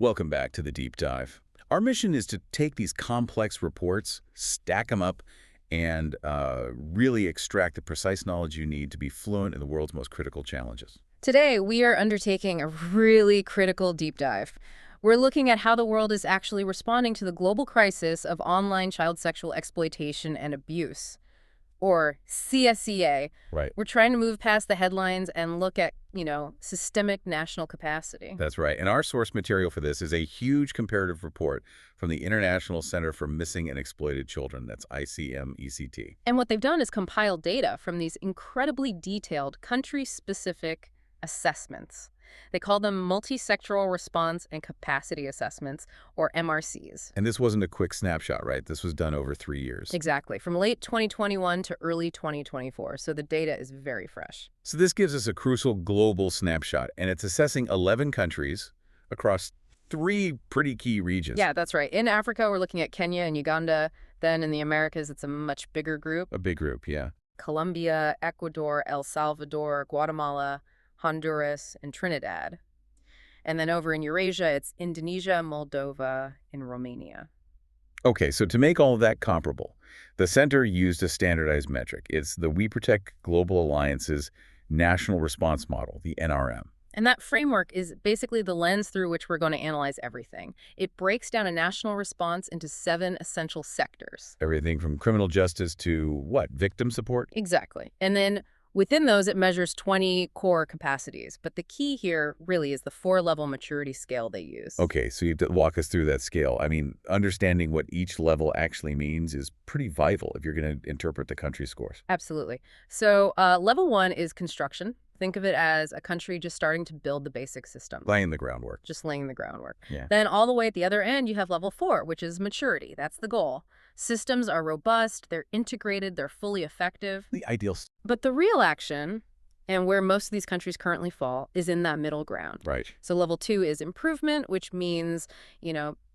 Welcome back to the deep dive. Our mission is to take these complex reports, stack them up, and really extract the precise knowledge you need to be fluent in the world's most critical challenges. Today, we are undertaking a really critical deep dive. We're looking at how the world is actually responding to the global crisis of online child sexual exploitation and abuse, or CSEA. Right. We're trying to move past the headlines and look at, systemic national capacity. That's right. And our source material for this is a huge comparative report from the International Center for Missing and Exploited Children. That's ICMECT. And what they've done is compile data from these incredibly detailed country-specific assessments. They call them multi-sectoral response and capacity assessments, or MRCs. And this wasn't a quick snapshot, right? This was done over 3 years. Exactly, from late 2021 to early 2024, so the data is very fresh. So this gives us a crucial global snapshot, and it's assessing 11 countries across 3 pretty key regions. Yeah, that's right. In Africa, we're looking at Kenya and Uganda. Then in the Americas, it's a much bigger group. A big group, yeah. Colombia, Ecuador, El Salvador, Guatemala, Honduras, and Trinidad. And then over in Eurasia, it's Indonesia, Moldova, and Romania. Okay, so to make all of that comparable, the center used a standardized metric. It's the We Protect Global Alliance's National Response Model, the NRM. And that framework is basically the lens through which we're going to analyze everything. It breaks down a national response into 7 essential sectors. Everything from criminal justice to, what, victim support? Exactly. And then within those, it measures 20 core capacities. But the key here really is the 4-level maturity scale they use. Okay, so you have to walk us through that scale. I mean, understanding what each level actually means is pretty vital if you're going to interpret the country scores. Absolutely. So level 1 is construction. Think of it as a country just starting to build the basic system. Laying the groundwork. Just laying the groundwork. Yeah. Then all the way at the other end, you have level 4, which is maturity. That's the goal. Systems are robust, they're integrated, they're fully effective. The ideal. But the real action, and where most of these countries currently fall, is in that middle ground. Right. So level 2 is improvement, which means,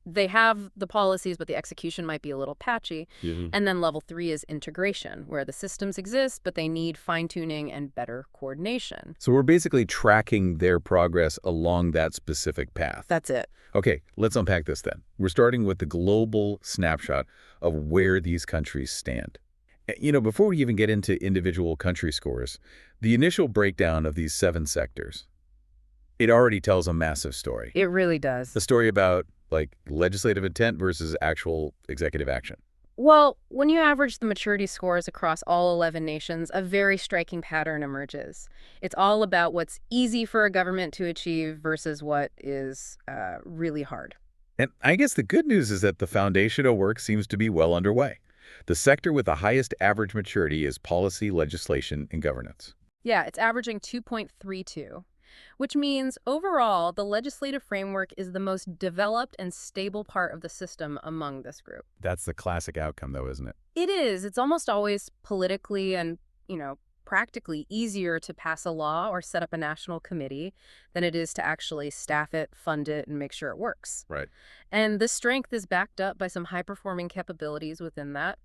they have the policies, but the execution might be a little patchy. Mm-hmm. And then level 3 is integration, where the systems exist, but they need fine-tuning and better coordination. So we're basically tracking their progress along that specific path. That's it. Okay, let's unpack this then. We're starting with the global snapshot of where these countries stand. Before we even get into individual country scores, the initial breakdown of these 7 sectors, it already tells a massive story. It really does. A story about, legislative intent versus actual executive action. Well, when you average the maturity scores across all 11 nations, a very striking pattern emerges. It's all about what's easy for a government to achieve versus what is really hard. And I guess the good news is that the foundational work seems to be well underway. The sector with the highest average maturity is policy, legislation, and governance. Yeah, it's averaging 2.32. Which means, overall, the legislative framework is the most developed and stable part of the system among this group. That's the classic outcome, though, isn't it? It is. It's almost always politically and, practically easier to pass a law or set up a national committee than it is to actually staff it, fund it, and make sure it works. Right. And this strength is backed up by some high-performing capabilities within that.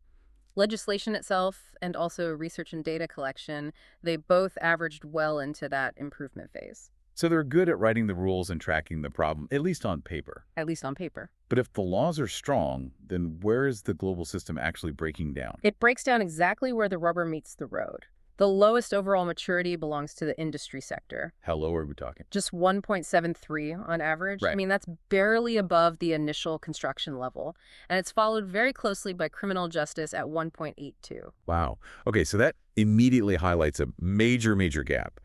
Legislation itself and also research and data collection, they both averaged well into that improvement phase. So they're good at writing the rules and tracking the problem, at least on paper. At least on paper. But if the laws are strong, then where is the global system actually breaking down? It breaks down exactly where the rubber meets the road. The lowest overall maturity belongs to the industry sector. How low are we talking? Just 1.73 on average. Right. I mean, that's barely above the initial construction level. And it's followed very closely by criminal justice at 1.82. Wow. Okay, so that immediately highlights a major, major gap.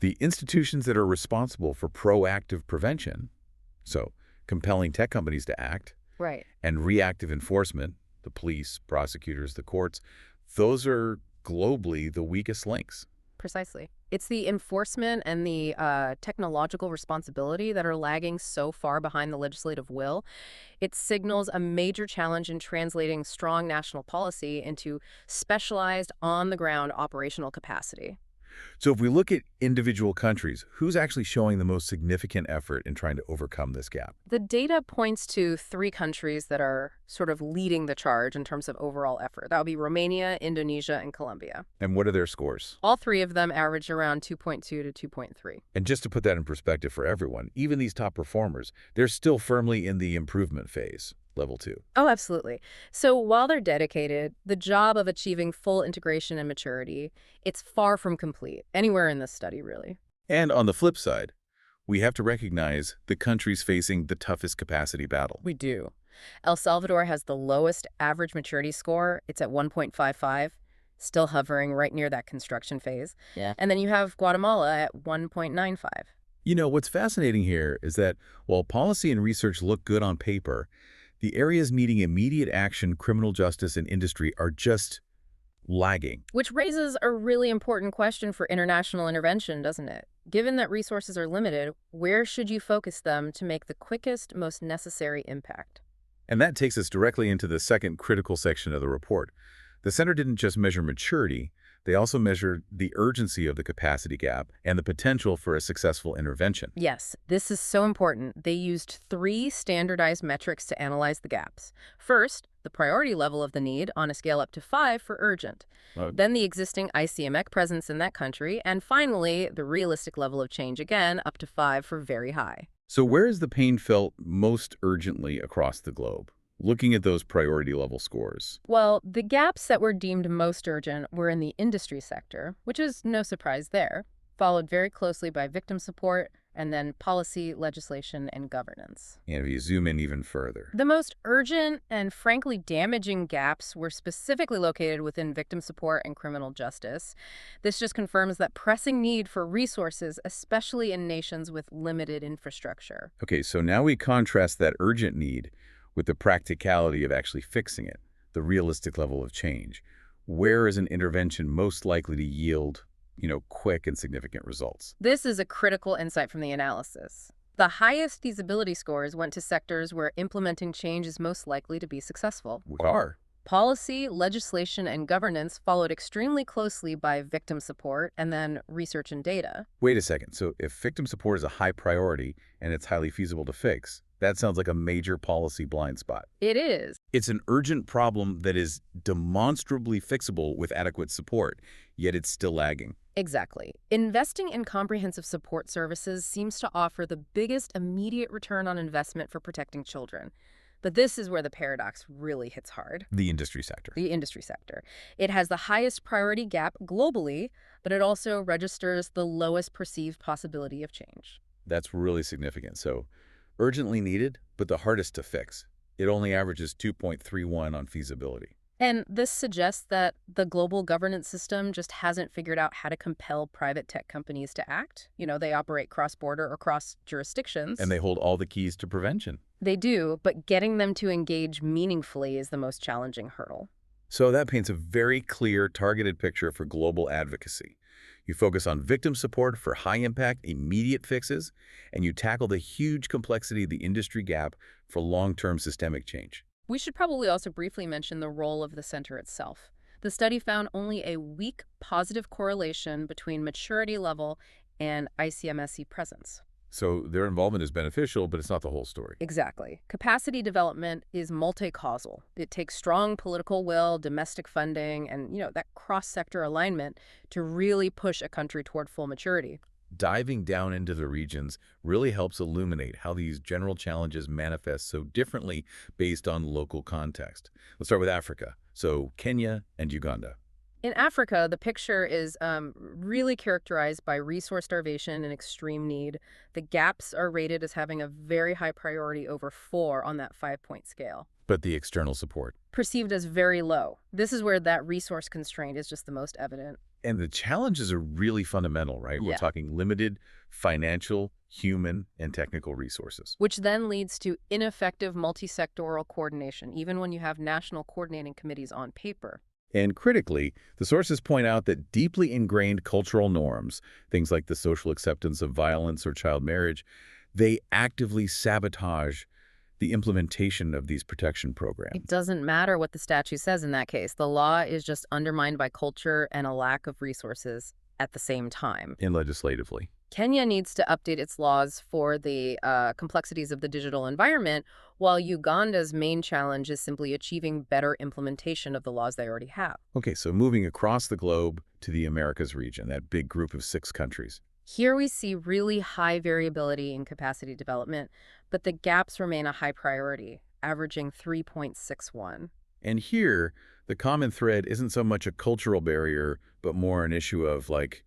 The institutions that are responsible for proactive prevention, so compelling tech companies to act, Right. and reactive enforcement, the police, prosecutors, the courts, those are globally the weakest links. Precisely. It's the enforcement and the technological responsibility that are lagging so far behind the legislative will. It signals a major challenge in translating strong national policy into specialized, on-the-ground operational capacity. So if we look at individual countries, who's actually showing the most significant effort in trying to overcome this gap? The data points to three countries that are sort of leading the charge in terms of overall effort. That would be Romania, Indonesia, and Colombia. And what are their scores? All three of them average around 2.2 to 2.3. And just to put that in perspective for everyone, even these top performers, they're still firmly in the improvement phase, level 2. Oh, absolutely. So while they're dedicated, the job of achieving full integration and maturity, it's far from complete, anywhere in this study, really. And on the flip side, we have to recognize the countries facing the toughest capacity battle. We do. El Salvador has the lowest average maturity score. It's at 1.55, still hovering right near that construction phase. Yeah. And then you have Guatemala at 1.95. You know, what's fascinating here is that while policy and research look good on paper, the areas needing immediate action, criminal justice, and industry are just lagging. Which raises a really important question for international intervention, doesn't it? Given that resources are limited, where should you focus them to make the quickest, most necessary impact? And that takes us directly into the second critical section of the report. The center didn't just measure maturity, they also measured the urgency of the capacity gap and the potential for a successful intervention. Yes, this is so important. They used three standardized metrics to analyze the gaps. First, the priority level of the need on a scale up to 5 for urgent. Then the existing ICMEC presence in that country. And finally, the realistic level of change again, up to 5 for very high. So where is the pain felt most urgently across the globe? Looking at those priority level scores. Well, the gaps that were deemed most urgent were in the industry sector, which is no surprise there, followed very closely by victim support, and then policy, legislation, and governance. And if you zoom in even further. The most urgent and frankly damaging gaps were specifically located within victim support and criminal justice. This just confirms that pressing need for resources, especially in nations with limited infrastructure. Okay, so now we contrast that urgent need with the practicality of actually fixing it, the realistic level of change. Where is an intervention most likely to yield, quick and significant results? This is a critical insight from the analysis. The highest feasibility scores went to sectors where implementing change is most likely to be successful. What are? Policy, legislation, and governance followed extremely closely by victim support and then research and data. Wait a second. So if victim support is a high priority and it's highly feasible to fix, that sounds like a major policy blind spot. It is. It's an urgent problem that is demonstrably fixable with adequate support, yet it's still lagging. Exactly. Investing in comprehensive support services seems to offer the biggest immediate return on investment for protecting children. But this is where the paradox really hits hard. The industry sector. The industry sector. It has the highest priority gap globally, but it also registers the lowest perceived possibility of change. That's really significant. So urgently needed, but the hardest to fix. It only averages 2.31 on feasibility. And this suggests that the global governance system just hasn't figured out how to compel private tech companies to act. They operate cross-border or cross jurisdictions. And they hold all the keys to prevention. They do, but getting them to engage meaningfully is the most challenging hurdle. So that paints a very clear, targeted picture for global advocacy. You focus on victim support for high-impact, immediate fixes, and you tackle the huge complexity of the industry gap for long-term systemic change. We should probably also briefly mention the role of the center itself. The study found only a weak positive correlation between maturity level and ICMSE presence. So their involvement is beneficial, but it's not the whole story. Exactly. Capacity development is multi-causal. It takes strong political will, domestic funding, and that cross-sector alignment to really push a country toward full maturity. Diving down into the regions really helps illuminate how these general challenges manifest so differently based on local context. Let's start with Africa. So Kenya and Uganda. In Africa, the picture is really characterized by resource starvation and extreme need. The gaps are rated as having a very high priority over 4 on that 5-point scale. But the external support? Perceived as very low. This is where that resource constraint is just the most evident. And the challenges are really fundamental, right? Yeah. We're talking limited financial, human, and technical resources. Which then leads to ineffective multi-sectoral coordination, even when you have national coordinating committees on paper. And critically, the sources point out that deeply ingrained cultural norms, things like the social acceptance of violence or child marriage, they actively sabotage the implementation of these protection programs. It doesn't matter what the statute says in that case. The law is just undermined by culture and a lack of resources at the same time. And legislatively. Kenya needs to update its laws for the complexities of the digital environment, while Uganda's main challenge is simply achieving better implementation of the laws they already have. Okay, so moving across the globe to the Americas region, that big group of 6 countries. Here we see really high variability in capacity development, but the gaps remain a high priority, averaging 3.61. And here, the common thread isn't so much a cultural barrier, but more an issue of, like,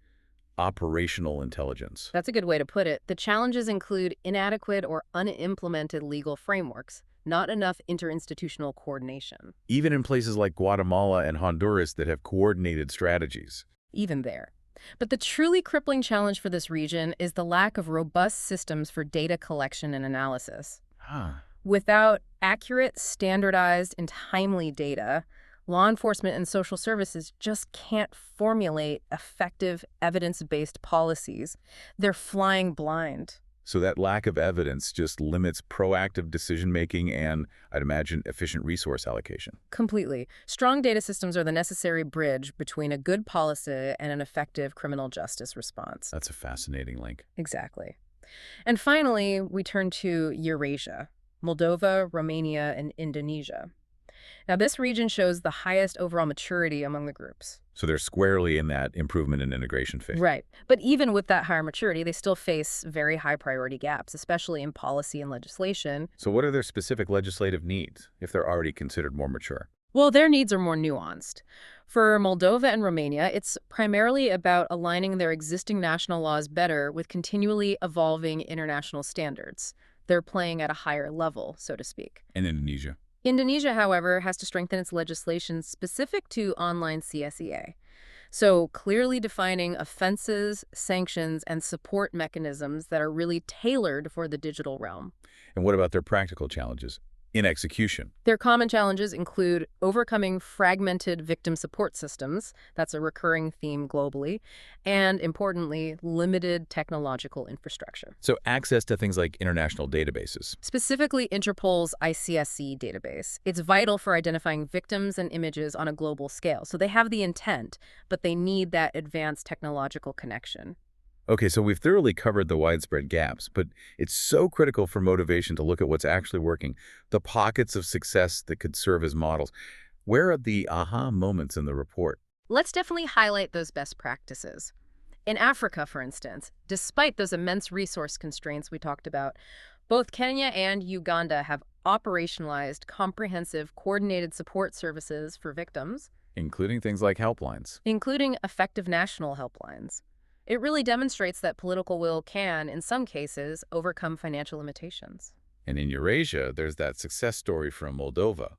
operational intelligence. That's a good way to put it. The challenges include inadequate or unimplemented legal frameworks, not enough interinstitutional coordination. Even in places like Guatemala and Honduras that have coordinated strategies. Even there. But the truly crippling challenge for this region is the lack of robust systems for data collection and analysis. Huh. Without accurate, standardized, and timely data, law enforcement and social services just can't formulate effective, evidence-based policies. They're flying blind. So that lack of evidence just limits proactive decision-making and, I'd imagine, efficient resource allocation. Completely. Strong data systems are the necessary bridge between a good policy and an effective criminal justice response. That's a fascinating link. Exactly. And finally, we turn to Eurasia, Moldova, Romania, and Indonesia. Now, this region shows the highest overall maturity among the groups. So they're squarely in that improvement and integration phase. Right. But even with that higher maturity, they still face very high priority gaps, especially in policy and legislation. So what are their specific legislative needs if they're already considered more mature? Well, their needs are more nuanced. For Moldova and Romania, it's primarily about aligning their existing national laws better with continually evolving international standards. They're playing at a higher level, so to speak. And Indonesia? Indonesia, however, has to strengthen its legislation specific to online CSEA. So clearly defining offenses, sanctions, and support mechanisms that are really tailored for the digital realm. And what about their practical challenges in execution? Their common challenges include overcoming fragmented victim support systems, that's a recurring theme globally, and importantly, limited technological infrastructure. So access to things like international databases. Specifically, Interpol's ICSC database. It's vital for identifying victims and images on a global scale. So they have the intent, but they need that advanced technological connection. Okay, so we've thoroughly covered the widespread gaps, but it's so critical for motivation to look at what's actually working, the pockets of success that could serve as models. Where are the aha moments in the report? Let's definitely highlight those best practices. In Africa, for instance, despite those immense resource constraints we talked about, both Kenya and Uganda have operationalized comprehensive, coordinated support services for victims, Including things like helplines. including effective national helplines. It really demonstrates that political will can, in some cases, overcome financial limitations. And in Eurasia, there's that success story from Moldova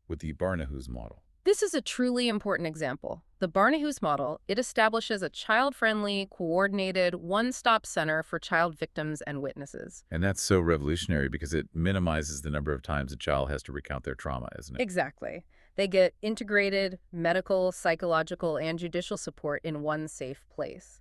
with the Barnahus model. This is a truly important example. The Barnahus model, it establishes a child-friendly, coordinated, one-stop center for child victims and witnesses. And that's so revolutionary because it minimizes the number of times a child has to recount their trauma, isn't it? Exactly. They get integrated medical, psychological, and judicial support in one safe place.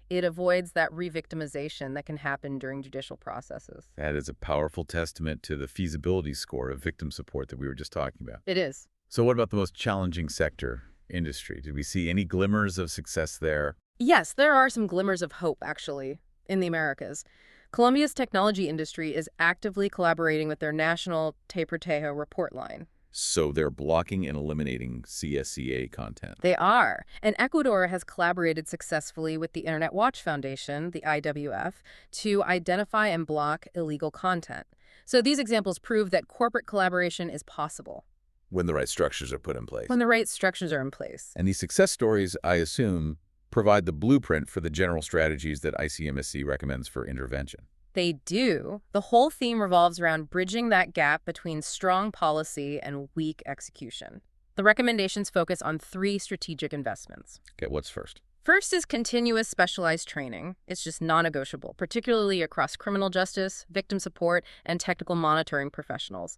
It avoids that re-victimization that can happen during judicial processes. That is a powerful testament to the feasibility score of victim support that we were just talking about. It is. So what about the most challenging sector, industry? Did we see any glimmers of success there? Yes, there are some glimmers of hope, actually, in the Americas. Colombia's technology industry is actively collaborating with their national Te Protejo report line. So they're blocking and eliminating CSEA content. They are. And Ecuador has collaborated successfully with the Internet Watch Foundation, the IWF, to identify and block illegal content. So these examples prove that corporate collaboration is possible. When the right structures are put in place. When the right structures are in place. And these success stories, I assume, provide the blueprint for the general strategies that ICMSC recommends for intervention. They do. The whole theme revolves around bridging that gap between strong policy and weak execution. The recommendations focus on 3 strategic investments. Okay, what's first? First is continuous specialized training. It's just non-negotiable, particularly across criminal justice, victim support, and technical monitoring professionals.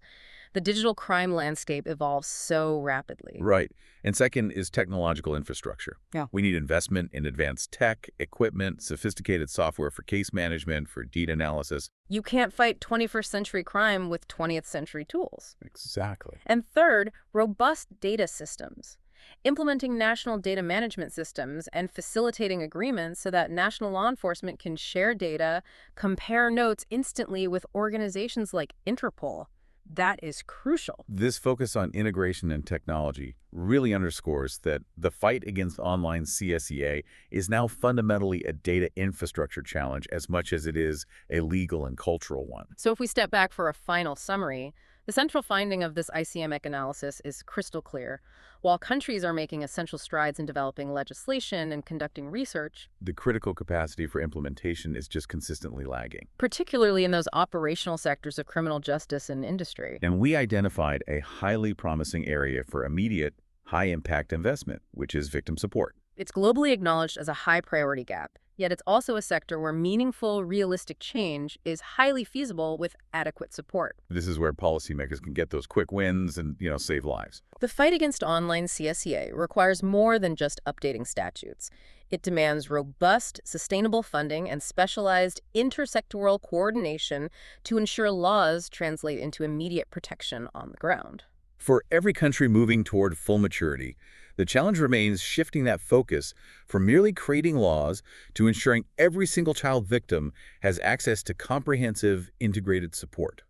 The digital crime landscape evolves so rapidly. Right. And second is technological infrastructure. Yeah. We need investment in advanced tech, equipment, sophisticated software for case management, for data analysis. You can't fight 21st century crime with 20th century tools. Exactly. And third, robust data systems. implementing national data management systems, and facilitating agreements so that national law enforcement can share data, compare notes instantly with organizations like Interpol. That is crucial. This focus on integration and technology really underscores that the fight against online CSEA is now fundamentally a data infrastructure challenge as much as it is a legal and cultural one. So if we step back for a final summary, the central finding of this ICMEC analysis is crystal clear. While countries are making essential strides in developing legislation and conducting research, The critical capacity for implementation is just consistently lagging. particularly in those operational sectors of criminal justice and industry. And we identified a highly promising area for immediate, high-impact investment, which is victim support. It's globally acknowledged as a high priority gap, yet it's also a sector where meaningful, realistic change is highly feasible with adequate support. This is where policymakers can get those quick wins and, save lives. The fight against online CSEA requires more than just updating statutes. It demands robust, sustainable funding and specialized intersectoral coordination to ensure laws translate into immediate protection on the ground. For every country moving toward full maturity, the challenge remains shifting that focus from merely creating laws to ensuring every single child victim has access to comprehensive, integrated support.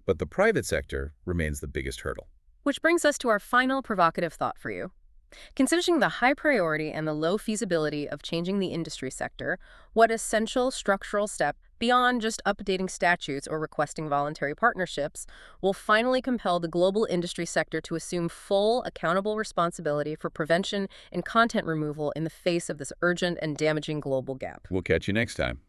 But the private sector remains the biggest hurdle. Which brings us to our final provocative thought for you. Considering the high priority and the low feasibility of changing the industry sector, what essential structural step, beyond just updating statutes or requesting voluntary partnerships, will finally compel the global industry sector to assume full, accountable responsibility for prevention and content removal in the face of this urgent and damaging global gap? We'll catch you next time.